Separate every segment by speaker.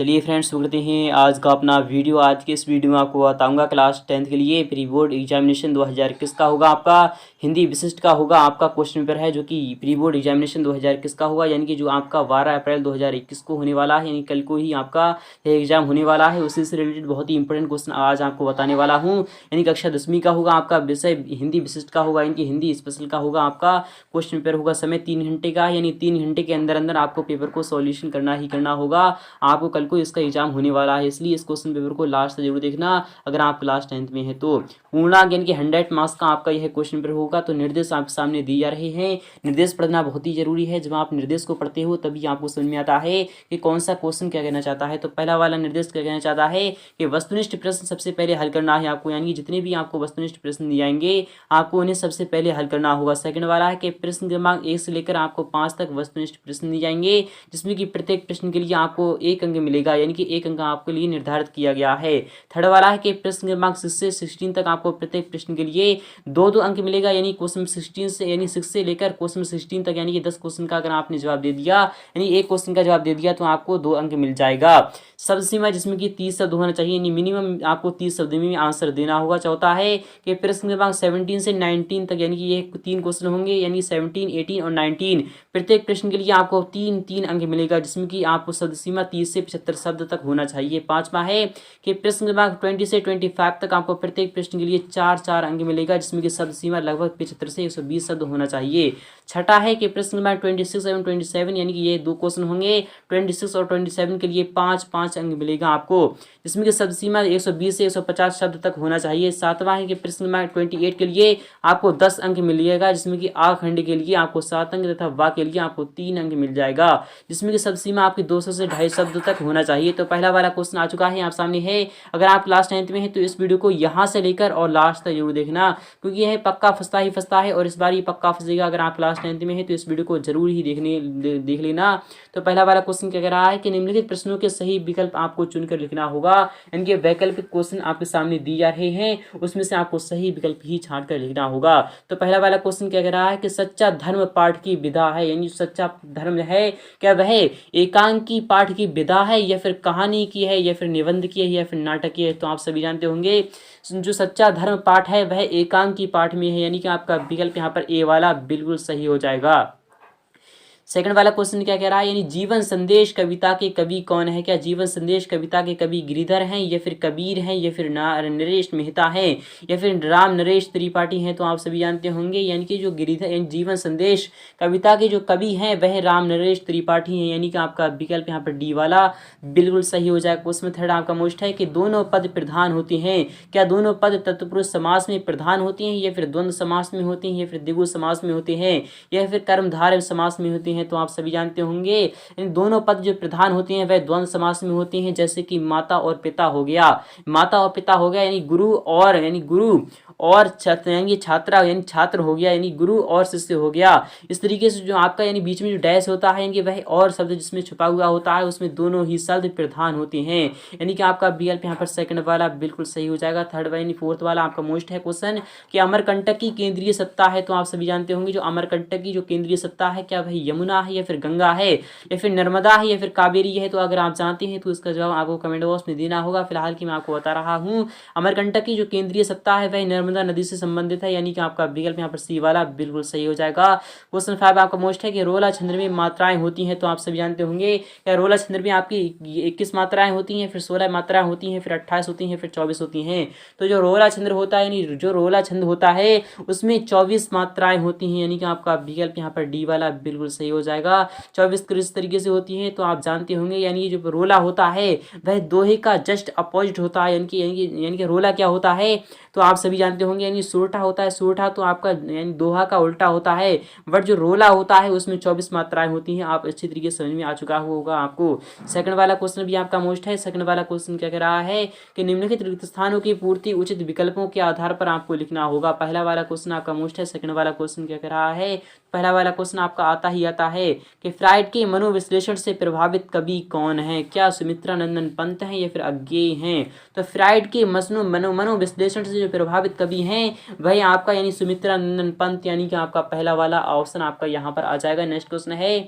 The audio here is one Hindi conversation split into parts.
Speaker 1: चलिए फ्रेंड्स, शुरू करते हैं आज का अपना वीडियो। आज के इस वीडियो में आपको बताऊंगा क्लास 10th के लिए प्री बोर्ड एग्जामिनेशन 2021 का होगा। आपका हिंदी विशिष्ट का होगा। आपका क्वेश्चन पेपर है जो कि प्री बोर्ड एग्जामिनेशन 2021 का होगा, यानी कि जो आपका 12 अप्रैल 2021 को होने वाला है, यानी कल को ही आपका एग्जाम होने वाला है। उसी से रिलेटेड बहुत ही इंपॉर्टेंट क्वेश्चन आज आपको बताने वाला हूँ। यानी कक्षा 10वीं का होगा। आपका विषय हिंदी विशिष्ट का होगा, यानी हिंदी स्पेशल का होगा। आपका क्वेश्चन पेपर होगा, समय 3 घंटे का, यानी 3 घंटे के अंदर अंदर आपको पेपर को सॉल्यूशन करना ही करना होगा। आपको कल को इसका एग्जाम होने वाला है, इसलिए इस क्वेश्चन पेपर को लास्ट तक जरूर देखना अगर आप क्लास 10th में है तो। पूर्णांक यानी कि 100 मार्क्स का आपका यह क्वेश्चन पेपर होगा। तो निर्देश आपके सामने दिए जा रहे हैं। निर्देश पढ़ना बहुत ही जरूरी है। जब आप निर्देश को पढ़ते हो तभी आपको समझ में आता है कि कौन सा क्वेश्चन क्या कहना चाहता है। तो पहला वाला निर्देश क्या कहना चाहता है कि वस्तुनिष्ठ प्रश्न सबसे पहले हल करना है आपको, यानी जितने भी आपको वस्तुनिष्ठ प्रश्न दिए जाएंगे आपको उन्हें सबसे पहले हल करना होगा। सेकंड वाला है कि प्रश्न क्रमांक 1 से लेकर आपको 5 तक वस्तुनिष्ठ प्रश्न दिए जाएंगे, जिसमें कि प्रत्येक प्रश्न के लिए आपको 1 अंक मिलेगा, यानी कि 1 अंक आपके लिए निर्धारित किया गया है। थर्ड वाला है कि प्रश्न क्रमांक 6 से 16 तक आपको प्रत्येक प्रश्न के लिए 2-2 अंक मिलेगा, यानी क्वेश्चन 16 से यानी 6 से लेकर क्वेश्चन 16 तक, यानी कि 10 क्वेश्चन का अगर आपने जवाब दे दिया, यानी एक क्वेश्चन का जवाब दे दिया तो आपको 2 अंक मिल जाएगा। शब्द सीमा जिसमें कि 30 शब्द होना चाहिए, यानी मिनिमम आपको 30 शब्द में आंसर देना होगा। चौथा है कि प्रश्न क्रमांक 17 से 19 तक, यानी कि ये 3 क्वेश्चन होंगे, यानी 17, 18 और 19 प्रत्येक प्रश्न के लिए आपको 3-3 अंक मिलेगा, जिसमें कि आपको शब्द सीमा 30 से 75 शब्द तक होना चाहिए। पांचवा है कि प्रश्न क्रमांक 20 से 25 तक आपको प्रत्येक प्रश्न के लिए 4-4 अंक मिलेगा, जिसमें कि शब्द सीमा लगभग 75 से 120 शब्द होना चाहिए। छठा है कि प्रश्न क्रमांक 26 एवं 27, यानी कि ये 2 क्वेश्चन होंगे, 26 और 27 के लिए 5-5 अंक मिलेगा आपको, जिसमें कि शब्द सीमा 120 से 150 शब्द तक होना चाहिए। सातवां है कि प्रश्न क्रमांक 28 के लिए आपको 10 अंक मिलेगा, जिसमें कि आ खंड के लिए आपको 7 अंक तथा वा के लिए आपको 3 अंक मिल जाएगा, जिसमें कि शब्द सीमा आपकी 200 से 250 शब्द तक होना चाहिए। तो पहला वाला क्वेश्चन आ चुका है, आप सामने है। अगर आप क्लास 10th में है तो इस वीडियो को यहाँ से लेकर और लास्ट तक जरूर देखना, क्योंकि यह पक्का फंसता ही फंसता है और इस बार ये पक्का फंसेगा। अगर आप क्लास 10th में है तो इस वीडियो को जरूर ही देख लेना। तो पहला वाला क्वेश्चन क्या कह रहा है कि निम्नलिखित प्रश्नों के सही विकल्प आपको चुनकर लिखना होगा। इनके वैकल्पिक क्वेश्चन आपके सामने दिए जा रहे हैं, उसमें से आपको सही विकल्प ही छांट कर लिखना होगा। तो पहला वाला क्वेश्चन क्या कह रहा है कि सच्चा धर्म पाठ की विधा है, यानी सच्चा धर्म है क्या वह एकांकी पाठ की विधा है, या फिर कहानी की है, या फिर निबंध की है, या फिर नाटक की है। तो आप सभी जानते होंगे जो सच्चा धर्म पाठ है वह एकांकी पाठ में है, यानी कि आपका विकल्प यहाँ पर ए वाला बिल्कुल सही हो जाएगा। सेकंड वाला क्वेश्चन क्या कह रहा है, यानी जीवन संदेश कविता के कवि कौन है। क्या जीवन संदेश कविता के कवि गिरिधर हैं, या फिर कबीर हैं, या फिर नरेश मेहता हैं, या फिर राम नरेश त्रिपाठी हैं। तो आप सभी जानते होंगे, यानी कि जो गिरिधर जीवन संदेश कविता के जो कवि हैं वह राम नरेश त्रिपाठी हैं, यानी कि आपका विकल्प यहाँ पर डी वाला बिल्कुल सही हो जाएगा। क्वेश्चन थर्ड आपका मोस्ट है कि दोनों पद प्रधान होते हैं। क्या दोनों पद तत्पुरुष समास में प्रधान होती हैं, या फिर द्वंद्व समास में होती हैं, या फिर द्विगु समास में होते हैं, या फिर कर्मधारय समास में होते हैं। तो आप सभी जानते होंगे इन दोनों पद जो प्रधान होते हैं वह द्वंद्व समास में होते हैं, जैसे कि माता और पिता हो गया। माता और पिता हो गया, यानी गुरु और छात्र, यानी छात्रा, यानी छात्र हो गया, यानी गुरु और शिष्य हो गया। इस तरीके से जो आपका यानी बीच में जो डैश होता है, यानी वह और शब्द जिसमें छुपा हुआ होता है उसमें दोनों ही शब्द प्रधान होते हैं, यानी कि आपका विकल्प यहाँ पर सेकंड वाला बिल्कुल सही हो जाएगा। थर्ड यानी फोर्थ वाला आपका मोस्ट है क्वेश्चन कि अमरकंटक की केंद्रीय सत्ता है। तो आप सभी जानते होंगे जो अमरकंटक की जो केंद्रीय सत्ता है क्या वह यमुना है, या फिर गंगा है, या फिर नर्मदा है, या फिर कावेरी है। तो अगर आप जानते हैं तो इसका जवाब आपको कमेंट बॉक्स में देना होगा। फिलहाल की मैं आपको बता रहा हूँ अमरकंटक की जो केंद्रीय सत्ता है वह नर्मदा नदी से संबंधित है, यानी कि आपका विकल्प यहाँ पर सी वाला बिल्कुल सही हो जाएगा। क्वेश्चन 5 आपका मोस्ट है कि रोला छंद में मात्राएं होती हैं। तो आप सभी जानते होंगे क्या रोला छंद में आपकी 21 मात्राएं होती हैं, फिर 16 मात्राएं होती हैं, फिर 28 होती हैं, फिर 24 होती हैं। तो जो रोला छंद होता है, यानी जो रोला छंद होता है उसमें 24 मात्राएं होती हैं, यानी कि आपका विकल्प यहाँ पर डी वाला बिल्कुल सही हो जाएगा। 24 किस तरीके से होती है तो आप जानते होंगे, यानी जो रोला होता है वह दोहे का जस्ट अपोजिट होता है, यानी कि रोला क्या होता है तो आप सभी जानते होंगे, यानी सोरठा होता है। सोरठा तो आपका यानी दोहा का उल्टा होता है, बट जो रोला होता है उसमें 24 मात्राएं होती हैं। आप अच्छी तरीके से समझ में आ चुका होगा आपको। सेकंड वाला क्वेश्चन भी आपका मोस्ट है। सेकंड वाला क्वेश्चन क्या कह रहा है कि निम्नलिखित रिक्त स्थानों की पूर्ति उचित विकल्पों के आधार पर आपको लिखना होगा। पहला वाला क्वेश्चन आपका मोस्ट है। सेकंड वाला क्वेश्चन क्या कह रहा है, पहला वाला क्वेश्चन आपका आता है कि फ्राइड के मनोविश्लेषण से प्रभावित कवि कौन है। क्या सुमित्रा नंदन पंत हैं, या फिर अज्ञेय हैं। तो फ्राइड के मनोविश्लेषण से जो प्रभावित कवि हैं वह आपका यानी सुमित्रा नंदन पंत, यानी कि आपका पहला वाला ऑप्शन आपका यहाँ पर आ जाएगा। नेक्स्ट क्वेश्चन है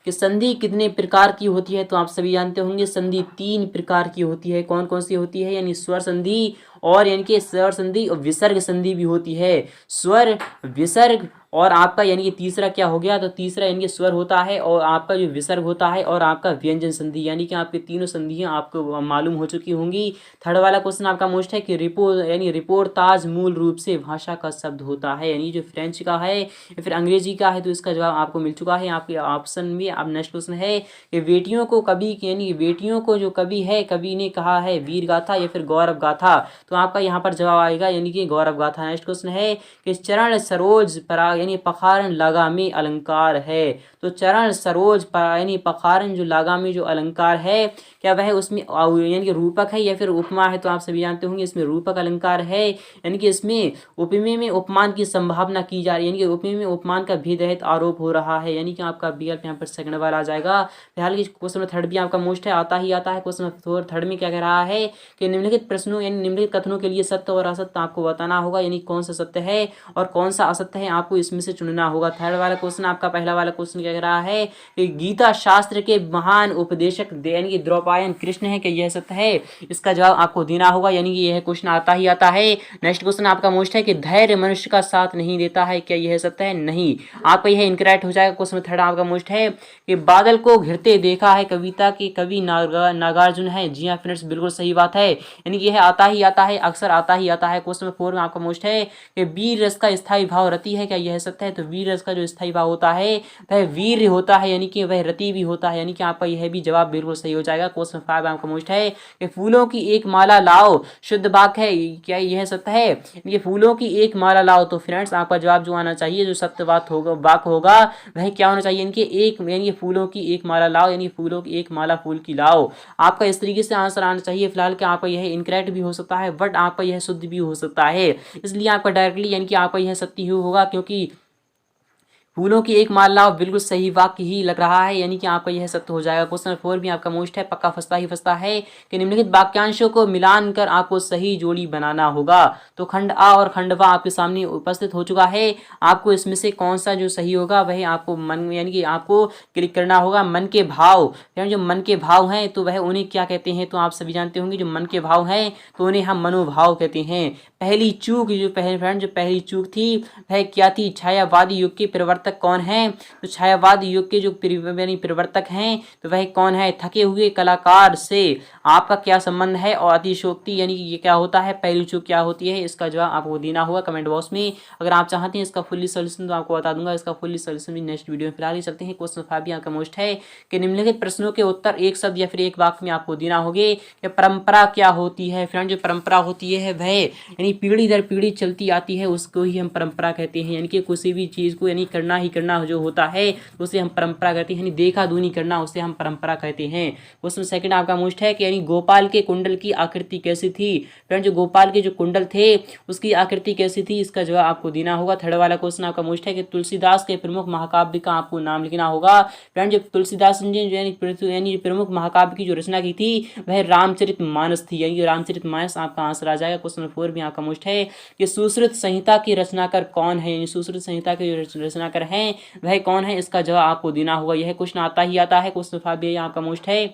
Speaker 1: कि संधि कितने प्रकार की होती है, तो आप सभी जानते होंगे संधि 3 प्रकार की होती है। कौन कौन सी होती है, यानी स्वर संधि और यानी कि स्वर संधि और विसर्ग संधि भी होती है। स्वर, विसर्ग और आपका यानी कि तीसरा क्या हो गया, तो तीसरा यानी कि स्वर होता है और आपका जो विसर्ग होता है और आपका व्यंजन संधि, यानी कि आपके तीनों संधियां आपको मालूम हो चुकी होंगी। थर्ड वाला क्वेश्चन आपका मोस्ट है कि रिपोर्ताज मूल रूप से भाषा का शब्द होता है, यानी जो फ्रेंच का है या फिर अंग्रेजी का है, तो इसका जवाब आपको मिल चुका है आपके ऑप्शन में। अब नेक्स्ट क्वेश्चन है कि बेटियों को कवि, यानी बेटियों को जो कवि है, कवि ने कहा है वीर गाथा या फिर गौरव गाथा, तो आपका यहाँ पर जवाब आएगा यानी कि गौरव गाथा। नेक्स्ट क्वेश्चन है कि चरण सरोज पराग यानी पखारन लगामी अलंकार है, तो चरण सरोज यानी पखारन जो लगामी जो अलंकार है, क्या वह उसमें यानी कि रूपक है या फिर उपमा है, तो आप सभी जानते होंगे इसमें रूपक अलंकार है, यानी कि इसमें उपमेय में उपमान की संभावना की जा रही है, यानी कि उपमेय में उपमान का भेद रहित आरोप हो रहा है, यानी कि आपका विकल्प यहाँ पर सेकंड वाला आ जाएगा। फिलहाल क्वेश्चन नंबर थर्ड भी आपका मोस्ट है, आता ही आता है। क्वेश्चन नंबर थर्ड में क्या कह रहा है कि निम्नलिखित प्रश्नों यानी निम्नलिखित कथनों के लिए सत्य और असत्य आपको बताना होगा, यानी कौन सा सत्य है और कौन सा असत्य है आपको इसमें से चुनना होगा। थर्ड वाला क्वेश्चन आपका पहला वाला क्वेश्चन क्या कह रहा है कि गीता शास्त्र के महान उपदेशक यानी कि द्रौपायन कृष्ण है, कि यह सत्य है, इसका जवाब आपको देना होगा, यानी कि यह क्वेश्चन आता ही आता है। नेक्स्ट क्वेश्चन आपका मोस्ट है कि धैर्य मनुष्य का साथ नहीं देता है, क्या यह सत्य है, नहीं, आपका यह इनकरेक्ट हो जाएगा। क्वेश्चन थर्ड आपका मोस्ट है कि बादल को घिरते देखा है कविता के कवि नागार्जुन है, जी हाँ फ्रेंड्स बिल्कुल सही बात है, यानी कि यह आता ही आता है, अक्सर आता ही आता है। क्वेश्चन फोर में आपका मोस्ट है कि वीर रस का स्थायी भाव रति है, क्या यह सत्य है, तो वीर रस का जो स्थायी भाव होता है वह वीर होता है, यानी कि वह रति भी होता है, यानी कि आपका यह भी जवाब बिल्कुल सही हो जाएगा। क्वेश्चन फाइव आपका मोस्ट है कि फूलों की एक माला लाओ शुद्ध वाक्य है, क्या यह सत्य है, ये फूलों की एक माला लाओ, तो फ्रेंड्स आपका जवाब जो आना चाहिए, जो सत्य बात होगा वाक्य होगा वह क्या होना चाहिए, इनके एक यानी फूलों की एक माला लाओ, यानी फूलों की एक माला फूल की लाओ, आपका इस तरीके से आंसर आना चाहिए। फिलहाल क्या आपका यह इनकरेक्ट भी हो सकता है, बट आपका यह शुद्ध भी हो सकता है, इसलिए आपका डायरेक्टली यानी कि आपका यह सत्य ही होगा, क्योंकि फूलों की एक माला बिल्कुल सही वाक्य ही लग रहा है, यानी कि आपका यह सत्य हो जाएगा। क्वेश्चन फोर भी आपका मोस्ट है, पक्का फंसता ही फंसता है कि निम्नलिखित वाक्यांशों को मिलान कर आपको सही जोड़ी बनाना होगा, तो खंड आ और खंड वा आपके सामने उपस्थित हो चुका है, आपको इसमें से कौन सा जो सही होगा वह आपको मन यानी कि आपको क्लिक करना होगा। मन के भाव, जो मन के भाव हैं तो वह उन्हें क्या कहते हैं, तो आप सभी जानते होंगे जो मन के भाव हैं तो उन्हें हम मनोभाव कहते हैं। पहली चूक जो पहली चूक थी वह क्या थी, छायावादी युग के प्रवर्तक कौन है, तो छायावादी युग के जो प्रवर्तक हैं तो वह कौन है, थके हुए कलाकार से आपका क्या संबंध है, और अतिशोक्ति यानी कि ये क्या होता है, पहली चूक क्या होती है, इसका जवाब आपको देना होगा कमेंट बॉक्स में। अगर आप चाहते हैं इसका फुल्ली सोल्यूशन तो आपको बता दूंगा, इसका फुल्ली सोल्यूशन भी नेक्स्ट वीडियो में। फिलहाल चलते हैं क्वेश्चन 5 यहाँ का मोस्ट है कि निम्नलिखित प्रश्नों के उत्तर एक शब्द या फिर एक वाक्य में आपको देना होंगे कि परंपरा क्या होती है। फ्रेंड जो परंपरा होती है वह यानी पीढ़ी दर पीढ़ी चलती आती है, उसको ही हम परंपरा कहते हैं, यानी कि किसी भी चीज़ को यानी करना ही करना जो होता है उसे हम परंपरा कहते हैं, यानी देखा दूनी करना उसे हम परंपरा कहते हैं। क्वेश्चन सेकंड आपका मोस्ट है कि यानी गोपाल के कुंडल की आकृति कैसी थी। फ्रेंड जो गोपाल के जो कुंडल थे उसकी आकृति कैसी थी, इसका जवाब आपको देना होगा। थर्ड वाला क्वेश्चन आपका मोस्ट है कि तुलसीदास के प्रमुख महाकाव्य का आपको नाम लिखना होगा। फ्रेंड जब तुलसीदास ने यानी प्रमुख महाकाव्य की जो रचना की थी वह रामचरितमानस थी, यानी रामचरितमानस आपका आंसर आ जाएगा। क्वेश्चन 4 भी आपका मोस्ट है कि सुश्रुत संहिता की रचनाकार कौन है, यानी सुश्रुत संहिता के रचनाकार हैं वह कौन है, इसका जवाब आपको देना होगा। यह क्वेश्चन आता ही आता है। क्वेश्चन 5 भी आपका मोस्ट है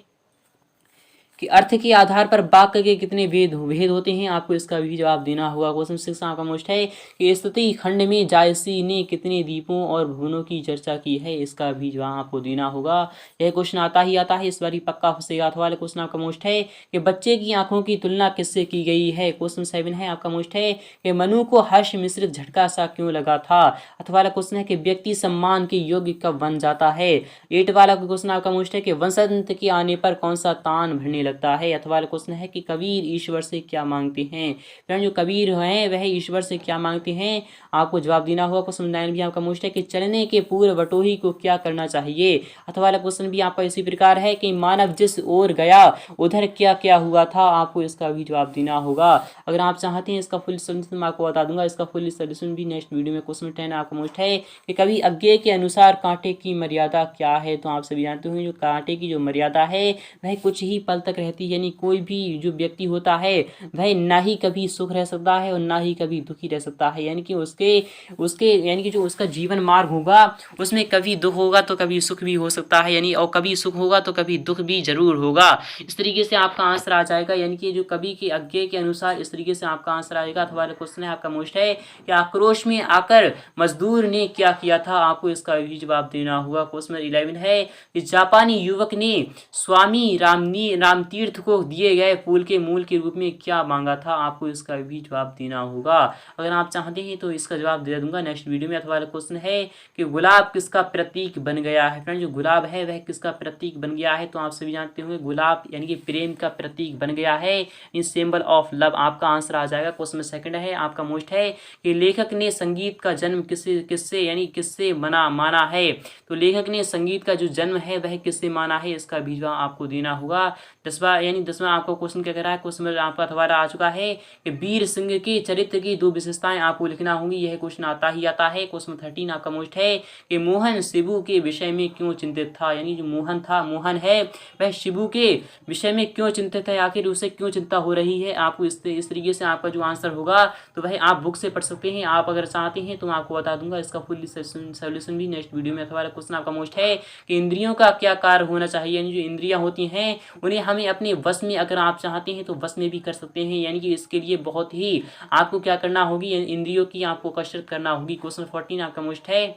Speaker 1: कि अर्थ के आधार पर वाक्य के कितने भेद होते हैं, आपको इसका भी जवाब देना होगा। क्वेश्चन 6 आपका मोस्ट है कि स्तुति खंड में जायसी ने कितने दीपों और भुवनों की चर्चा की है, इसका भी जवाब आपको देना होगा। यह क्वेश्चन आता ही आता है, इस बार पक्का फंसेगा। अथवा वाला क्वेश्चन आपका मोस्ट है कि बच्चे की आंखों की तुलना किससे की गई है। क्वेश्चन 7 है आपका मोस्ट है कि मनु को हर्ष मिश्रित झटका सा क्यों लगा था। अथवा वाला क्वेश्चन है कि व्यक्ति सम्मान के योग्य कब बन जाता है। 8 वाला क्वेश्चन आपका मोस्ट है कि वसंत के आने पर कौन सा तान भरने लगता है। अथवा वाला क्वेश्चन है कि कबीर ईश्वर से क्या मांगते हैं। फ्रेंड जो कबीर हैं वह ईश्वर से क्या मांगते हैं, आपको जवाब देना होगा। क्वेश्चन 9 भी आपका मोस्ट है कि चलने के पूर्व बटोही को क्या करना चाहिए। अथवा वाला क्वेश्चन भी आपका इसी प्रकार है कि मानव जिस ओर गया उधर क्या क्या हुआ था, आपको इसका भी जवाब देना होगा। अगर आप चाहते हैं इसका फुल सोल्यूशन मैं आपको बता दूंगा, इसका फुल सोल्यूशन भी नेक्स्ट वीडियो में। क्वेश्चन 10 आपका मोस्ट है कि कवि अज्ञे के अनुसार कांटे की मर्यादा क्या है। तो आप सभी जानते होंगे जो कांटे की जो मर्यादा है वह कुछ ही पल तक रहती है, यानी कोई भी जो व्यक्ति होता है वह ना ही कभी सुख रह सकता है और ना ही कभी दुखी रह सकता है, यानी कि उसके उसके यानी कि जो उसका जीवन मार्ग होगा उसमें कभी दुख होगा तो कभी सुख भी हो सकता है, यानी और कभी सुख होगा तो कभी दुख भी जरूर होगा। इस तरीके से आपका आंसर आ जाएगा, यानी कि जो कवि के आज्ञा के अनुसार इस तरीके से आपका आंसर आएगा। अथवा क्वेश्चन है आपका मोस्ट है कि आक्रोश में आकर मजदूर ने क्या किया था, आपको इसका भी जवाब देना होगा। क्वेश्चन 11 है कि जापानी युवक ने स्वामी रामतीर्थ को दिए गए फूल के मूल के रूप में क्या मांगा था, आपको इसका भी जवाब देना होगा। अगर आप चाहते हैं तो इसका जवाब दे दूंगा नेक्स्ट वीडियो में। अथवा क्वेश्चन है कि गुलाब किसका प्रतीक बन गया है। फ्रेंड, जो गुलाब है वह किसका प्रतीक बन गया है, तो आप सभी जानते होंगे गुलाब यानी कि प्रेम का प्रतीक बन गया है, इन सिंबल ऑफ लव। आपका आंसर आ जाएगा। क्वेश्चन सेकंड है आपका मोस्ट है कि लेखक ने संगीत का जन्म किससे माना है, तो लेखक ने संगीत का जो जन्म है वह किससे माना है, इसका भी जवाब आपको देना होगा। 10वां आपको क्वेश्चन क्या कह रहा है, क्वेश्चन आपका दोबारा आ चुका है कि वीर सिंह के चरित्र की 2 विशेषताएं आपको लिखना होंगी। यह क्वेश्चन आता है। क्वेश्चन 13 आपका मोस्ट है कि मोहन शिबू के विषय में क्यों चिंतित था, यानी जो मोहन है वह शिबू के विषय में क्यों चिंतित है, आखिर उसे क्यों चिंता हो रही है। आपको इस तरीके से आपका जो आंसर होगा तो वह आप बुक से पढ़ सकते हैं। आप अगर चाहते हैं तो मैं आपको बता दूंगा इसका फुल सोल्यूशन भी नेक्स्ट वीडियो में। अथवा क्वेश्चन आपका मोस्ट है कि इंद्रियों का क्या कार्य होना चाहिए, यानी जो इंद्रियां होती हैं उन्हें हमें अपने वश में अगर आप चाहते हैं तो वश में भी कर सकते हैं, यानी कि इसके लिए बहुत ही आपको क्या करना होगी, इंद्रियों की आपको कसरत करना होगी। क्वेश्चन 14 आपका मोस्ट है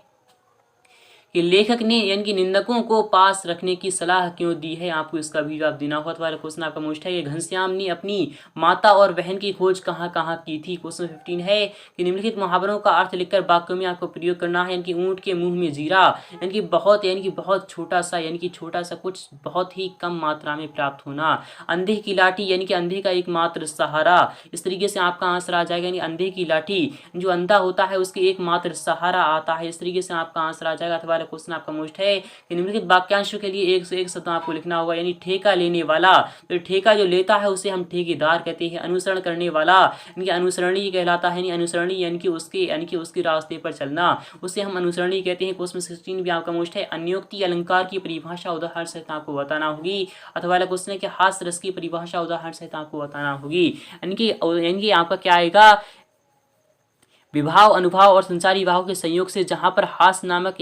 Speaker 1: कि लेखक ने यानी कि निंदकों को पास रखने की सलाह क्यों दी है, आपको इसका भी जवाब देना होगा। तो क्वेश्चन आपका मोस्ट है कि घनश्याम ने अपनी माता और बहन की खोज कहाँ कहाँ की थी। क्वेश्चन 15 है कि निम्नलिखित मुहावरों का अर्थ लिखकर वाक्यों में आपको प्रयोग करना है, यानी कि ऊंट के मुंह में जीरा, यानी कि बहुत छोटा सा, यानी कि छोटा सा कुछ बहुत ही कम मात्रा में प्राप्त होना, अंधे की लाठी यानी कि अंधे का एकमात्र सहारा। इस तरीके से आपका आंसर आ जाएगा, यानी अंधे की लाठी जो अंधा होता है उसके एकमात्र सहारा आता है। इस तरीके से आपका आंसर आ जाएगा। अथवा क्वेश्चन आपका मोस्ट है कि निम्नलिखित वाक्यांशों के लिए एक से एक शब्द आपको लिखना होगा, यानी ठेका लेने वाला, तो ठेका जो लेता है उसे हम ठेकेदार कहते हैं। अनुसरण करने वाला यानी अनुसरणी कहलाता है, अनुसरणी यानी कि उसके रास्ते पर चलना, उसे हम अनुसरणी कहते हैं। क्वेश्चन 16 भी आपका मोस्ट है अन्योक्ति अलंकार की परिभाषा उदाहरण सहित आपको बताना होगी। अथवा क्वेश्चन है कि हास्य रस की परिभाषा उदाहरण सहित आपको बताना होगी, यानी कि आपका क्या आएगा, विभाव अनुभाव और संसारी भाव के संयोग से जहाँ पर हास नामक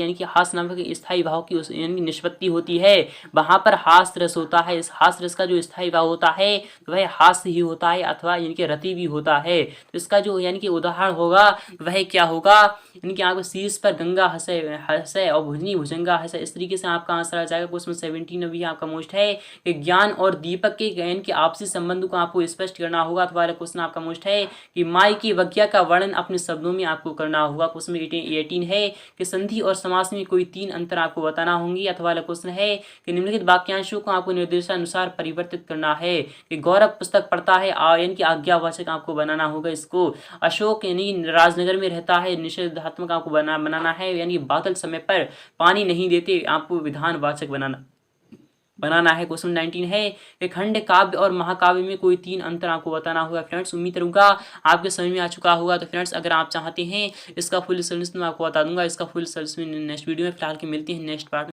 Speaker 1: स्थायी भाव की यानी निष्पत्ति होती है वहाँ पर हास रस होता है। इस हास रस का जो स्थायी भाव होता है तो वह हास्य ही होता है अथवा यानी कि रति भी होता है। तो इसका जो यानी कि उदाहरण होगा वह क्या होगा, यानी कि आपको शीर्ष पर गंगा हंसे और भुजनी भुजंगा हंसे। इस तरीके से आपका आंसर आ जाएगा। क्वेश्चन 17 भी आपका मोस्ट है कि ज्ञान और दीपक के यानी कि आपसी संबंध को आपको स्पष्ट करना होगा। अथवा क्वेश्चन आपका मोस्ट है कि माई की वज्ञा का वर्णन अपने शब्दों में आपको करना होगा। क्वेश्चन 18 है कि संधि और समास में कोई 3 अंतर आपको बताना होंगे। अथवा क्वेश्चन है कि निम्नलिखित वाक्यांशों को आपको निर्देशानुसार परिवर्तित करना है कि गौरव पुस्तक पढ़ता है यानी कि आज्ञावाचक आपको बनाना होगा इसको। अशोक यानी राजनगर में रहता है निषेधात्मक आपको बनाना है, यानी बादल समय पर पानी नहीं देते आपको विधानवाचक बनाना है। क्वेश्चन 19 है कि खंड काव्य और महाकाव्य में कोई 3 अंतर आपको बताना होगा। फ्रेंड्स, उम्मीद करूंगा आपके समझ में आ चुका होगा। तो फ्रेंड्स, अगर आप चाहते हैं इसका फुल सोल्यूशन मैं आपको बता दूंगा, इसका फुल सोल्यूशन नेक्स्ट वीडियो में। फिलहाल के मिलते हैं नेक्स्ट पार्ट।